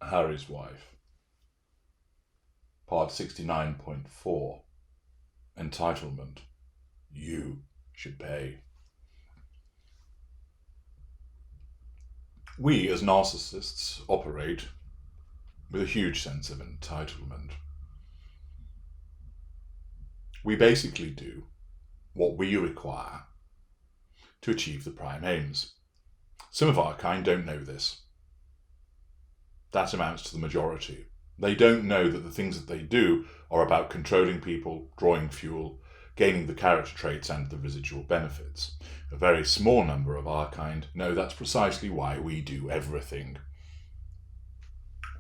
Harry's Wife, part 69.4, Entitlement. You should pay. We as narcissists operate with a huge sense of entitlement. We basically do what we require to achieve the prime aims. Some of our kind don't know this. That amounts to the majority. They don't know that the things that they do are about controlling people, drawing fuel, gaining the character traits and the residual benefits. A very small number of our kind know that's precisely why we do everything.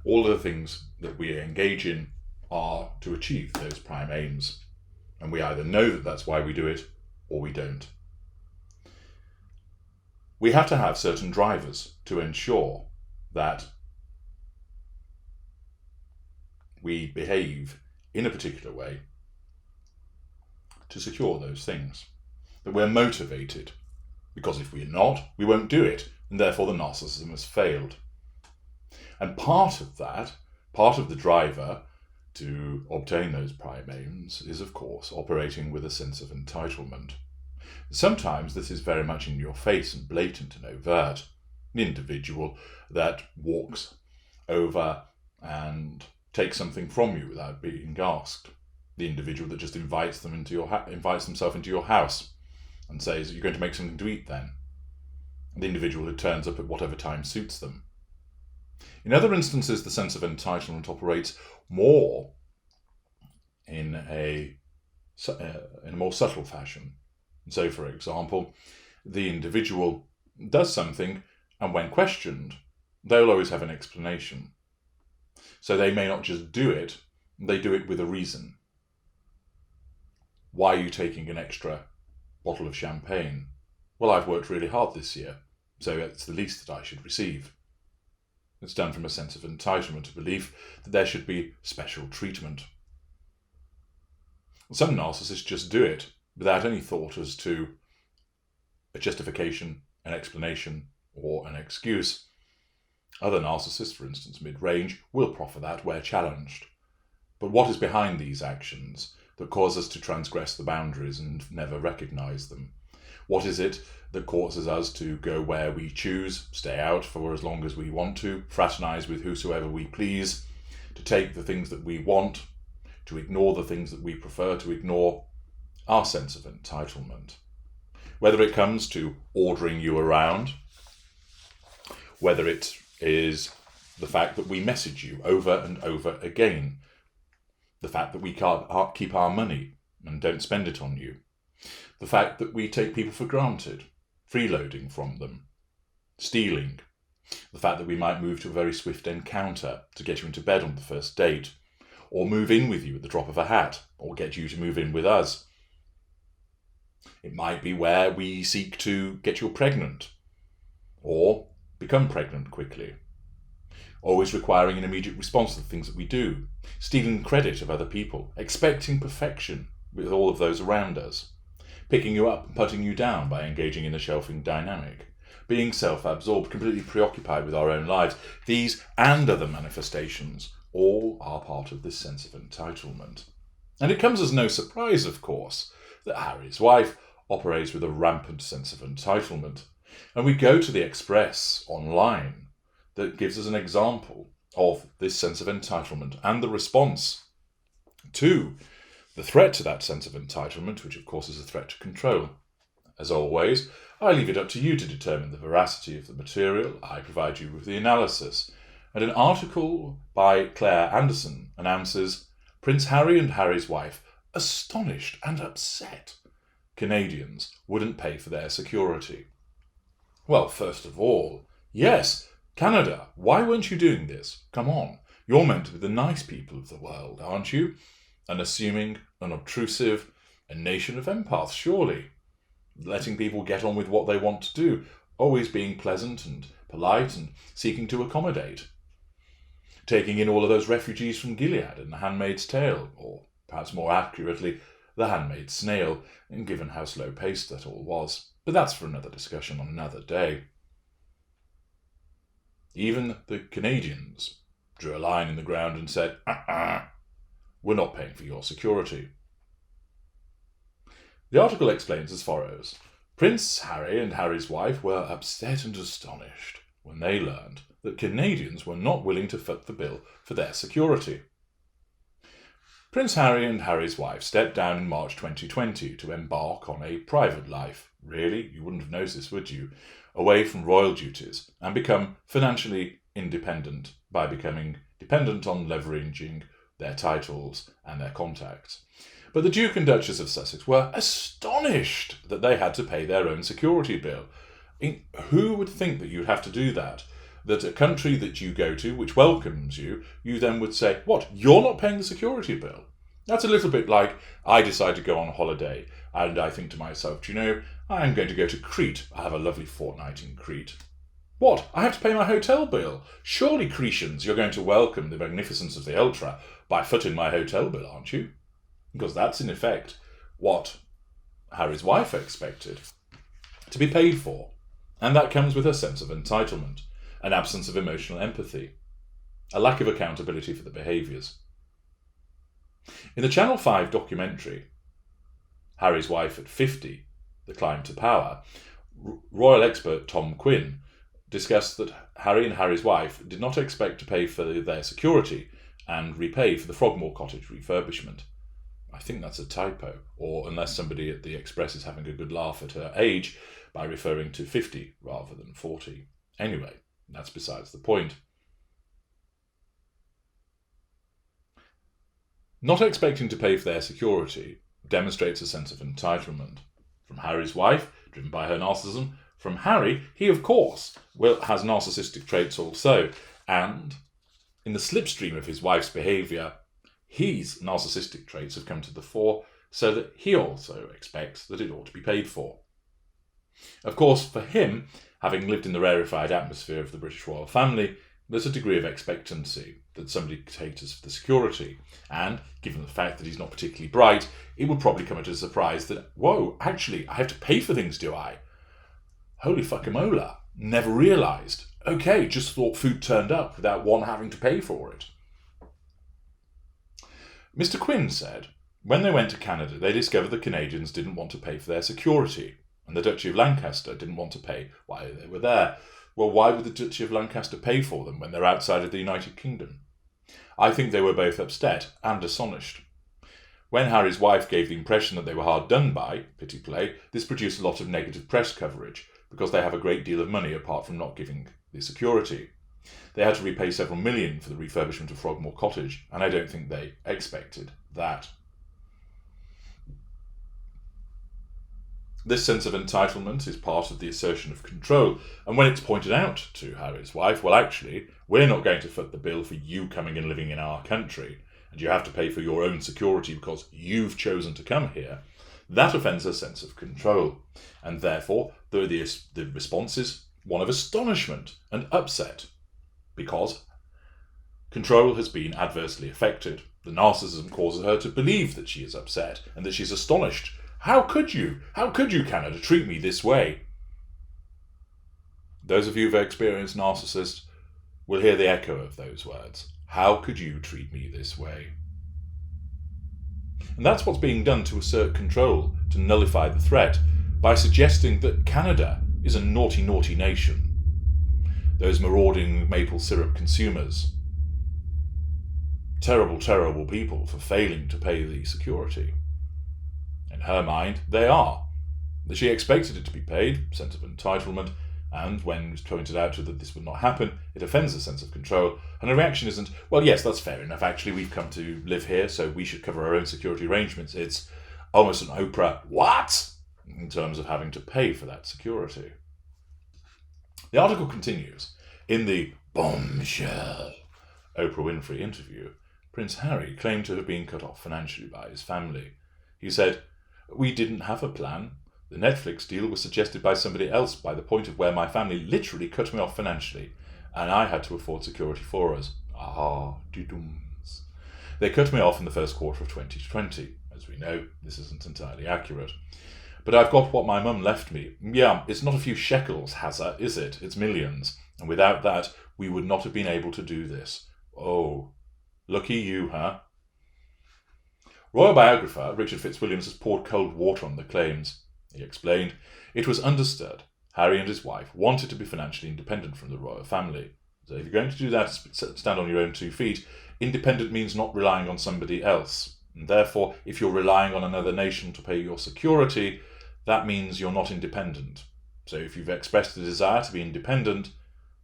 All of the things that we engage in are to achieve those prime aims. And we either know that that's why we do it, or we don't. We have to have certain drivers to ensure that we behave in a particular way to secure those things. That we're motivated, because if we're not, we won't do it, and therefore the narcissism has failed. And part of the driver to obtain those prime aims is, of course, operating with a sense of entitlement. Sometimes this is very much in your face and blatant and overt. An individual that walks over and takes something from you without being asked. The individual that just invites himself into your house and says, "You're going to make something to eat then." The individual who turns up at whatever time suits them. In other instances, the sense of entitlement operates more in a more subtle fashion. So, for example, the individual does something, and when questioned, they'll always have an explanation. So they may not just do it, they do it with a reason. Why are you taking an extra bottle of champagne? Well, I've worked really hard this year, so it's the least that I should receive. It's done from a sense of entitlement, a belief that there should be special treatment. Some narcissists just do it without any thought as to a justification, an explanation, or an excuse. Other narcissists, for instance mid-range, will proffer that where challenged. But what is behind these actions that cause us to transgress the boundaries and never recognise them? What is it that causes us to go where we choose, stay out for as long as we want to, fraternise with whosoever we please, to take the things that we want, to ignore the things that we prefer to ignore? Our sense of entitlement. Whether it comes to ordering you around, whether it is the fact that we message you over and over again, the fact that we can't keep our money and don't spend it on you, the fact that we take people for granted, freeloading from them, stealing, the fact that we might move to a very swift encounter to get you into bed on the first date, or move in with you at the drop of a hat, or get you to move in with us. It might be where we seek to get you pregnant, or become pregnant quickly. Always requiring an immediate response to the things that we do, stealing credit of other people, expecting perfection with all of those around us, picking you up and putting you down by engaging in a shelving dynamic, being self-absorbed, completely preoccupied with our own lives. These and other manifestations all are part of this sense of entitlement. And it comes as no surprise, of course, that Harry's Wife operates with a rampant sense of entitlement. And we go to the Express online that gives us an example of this sense of entitlement and the response to the threat to that sense of entitlement, which of course is a threat to control. As always, I leave it up to you to determine the veracity of the material. I provide you with the analysis. And an article by Claire Anderson announces, "Prince Harry and Harry's wife astonished and upset Canadians wouldn't pay for their security." Well, first of all, yes, Canada, why weren't you doing this? Come on, you're meant to be the nice people of the world, aren't you? Unassuming, unobtrusive, a nation of empaths, surely. Letting people get on with what they want to do, always being pleasant and polite and seeking to accommodate. Taking in all of those refugees from Gilead in The Handmaid's Tale, or perhaps more accurately, The Handmaid's Snail, and given how slow-paced that all was. But that's for another discussion on another day. Even the Canadians drew a line in the ground and said, we're not paying for your security. The article explains as follows. Prince Harry and Harry's wife were upset and astonished when they learned that Canadians were not willing to foot the bill for their security. Prince Harry and Harry's wife stepped down in March 2020 to embark on a private life. Really? You wouldn't have noticed this, would you? Away from royal duties and become financially independent by becoming dependent on leveraging their titles and their contacts. But the Duke and Duchess of Sussex were astonished that they had to pay their own security bill. Who would think that you'd have to do that? That a country that you go to, which welcomes you, you then would say, what, you're not paying the security bill? That's a little bit like I decide to go on holiday and I think to myself, do you know, I'm going to go to Crete. I have a lovely fortnight in Crete. What? I have to pay my hotel bill? Surely, Cretians, you're going to welcome the magnificence of the ultra by footing my hotel bill, aren't you? Because that's, in effect, what Harry's wife expected to be paid for. And that comes with a sense of entitlement, an absence of emotional empathy, a lack of accountability for the behaviours. In the Channel 5 documentary, Harry's Wife at 50, The Climb to Power, royal expert Tom Quinn discussed that Harry and Harry's wife did not expect to pay for their security and repay for the Frogmore Cottage refurbishment. I think that's a typo, or unless somebody at the Express is having a good laugh at her age by referring to 50 rather than 40. Anyway, that's besides the point. Not expecting to pay for their security demonstrates a sense of entitlement. From Harry's wife, driven by her narcissism. From Harry, he of course has narcissistic traits also, and in the slipstream of his wife's behaviour, his narcissistic traits have come to the fore, so that he also expects that it ought to be paid for. Of course, for him, having lived in the rarefied atmosphere of the British royal family, there's a degree of expectancy that somebody caters for the security, and given the fact that he's not particularly bright, it would probably come as a surprise that, whoa, actually, I have to pay for things, do I? Holy fuckamola, never realised. Okay, just thought food turned up without one having to pay for it. Mr. Quinn said, when they went to Canada, they discovered the Canadians didn't want to pay for their security, and the Duchy of Lancaster didn't want to pay while they were there. Well, why would the Duchy of Lancaster pay for them when they're outside of the United Kingdom? I think they were both upset and astonished. When Harry's wife gave the impression that they were hard done by, pity play, this produced a lot of negative press coverage, because they have a great deal of money apart from not giving the security. They had to repay several million for the refurbishment of Frogmore Cottage, and I don't think they expected that. This sense of entitlement is part of the assertion of control, and when it's pointed out to Harry's wife, well, actually, we're not going to foot the bill for you coming and living in our country, and you have to pay for your own security because you've chosen to come here, that offends her sense of control, and therefore the response is one of astonishment and upset, because control has been adversely affected. The narcissism causes her to believe that she is upset and that she's astonished. How could you, Canada, treat me this way? Those of you who've experienced narcissists will hear the echo of those words. How could you treat me this way? And that's what's being done to assert control, to nullify the threat, by suggesting that Canada is a naughty, naughty nation. Those marauding maple syrup consumers. Terrible, terrible people for failing to pay the security. In her mind, they are. That she expected it to be paid, sense of entitlement, and when it was pointed out to her that this would not happen, it offends the sense of control, and her reaction isn't, well, yes, that's fair enough, actually, we've come to live here, so we should cover our own security arrangements. It's almost an Oprah, what? In terms of having to pay for that security. The article continues. In the bombshell Oprah Winfrey interview, Prince Harry claimed to have been cut off financially by his family. He said, "We didn't have a plan. The Netflix deal was suggested by somebody else by the point of where my family literally cut me off financially, and I had to afford security for us. Dudums. They cut me off in the first quarter of 2020. As we know, this isn't entirely accurate. But I've got what my mum left me. Yeah, it's not a few shekels, Hazza, is it? It's millions. And without that, we would not have been able to do this. Oh, lucky you, huh? Royal biographer Richard Fitzwilliams has poured cold water on the claims. He explained, "It was understood Harry and his wife wanted to be financially independent from the royal family. So if you're going to do that, stand on your own 2 feet, independent means not relying on somebody else. And therefore, if you're relying on another nation to pay your security, that means you're not independent. So if you've expressed a desire to be independent,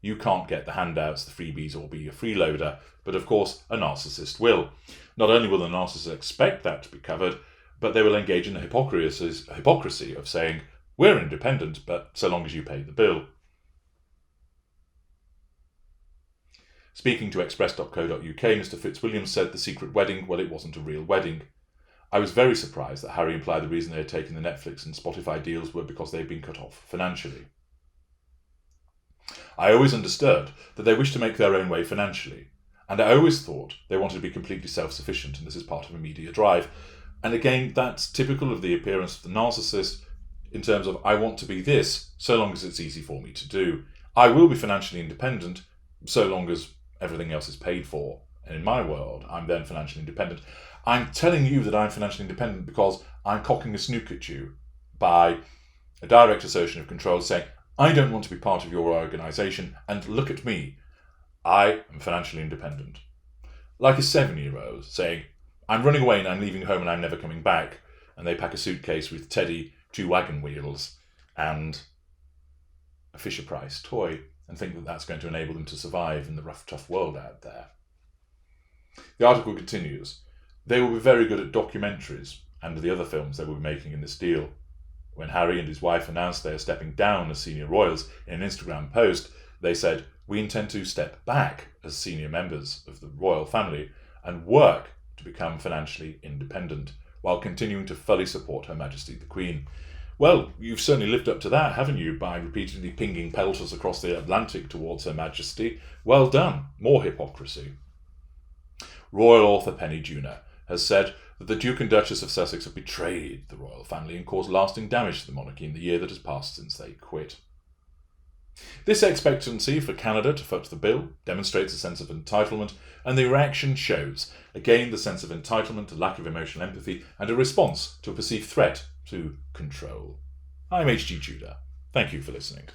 you can't get the handouts, the freebies, or be a freeloader. But of course, a narcissist will. Not only will the narcissist expect that to be covered, but they will engage in the hypocrisy of saying, we're independent, but so long as you pay the bill." Speaking to express.co.uk, Mr. Fitzwilliams said the secret wedding, well, it wasn't a real wedding. "I was very surprised that Harry implied the reason they had taken the Netflix and Spotify deals were because they had been cut off financially. I always understood that they wished to make their own way financially, and I always thought they wanted to be completely self-sufficient, and this is part of a media drive. And again, that's typical of the appearance of the narcissist in terms of, I want to be this, so long as it's easy for me to do. I will be financially independent, so long as everything else is paid for. And in my world, I'm then financially independent. I'm telling you that I'm financially independent because I'm cocking a snook at you by a direct assertion of control, saying, I don't want to be part of your organisation, and look at me. I am financially independent. Like a 7-year-old saying, I'm running away and I'm leaving home and I'm never coming back. And they pack a suitcase with Teddy, 2 wagon wheels, and a Fisher-Price toy, and think that that's going to enable them to survive in the rough, tough world out there. The article continues. They will be very good at documentaries and the other films they will be making in this deal. When Harry and his wife announced they are stepping down as senior royals in an Instagram post, they said, we intend to step back as senior members of the royal family and work to become financially independent, while continuing to fully support Her Majesty the Queen. Well, you've certainly lived up to that, haven't you, by repeatedly pinging pelters across the Atlantic towards Her Majesty. Well done. More hypocrisy. Royal author Penny Junor has said that the Duke and Duchess of Sussex have betrayed the royal family and caused lasting damage to the monarchy in the year that has passed since they quit. This expectancy for Canada to foot the bill demonstrates a sense of entitlement, and the reaction shows, again, the sense of entitlement, a lack of emotional empathy, and a response to a perceived threat to control. I'm H.G. Tudor. Thank you for listening.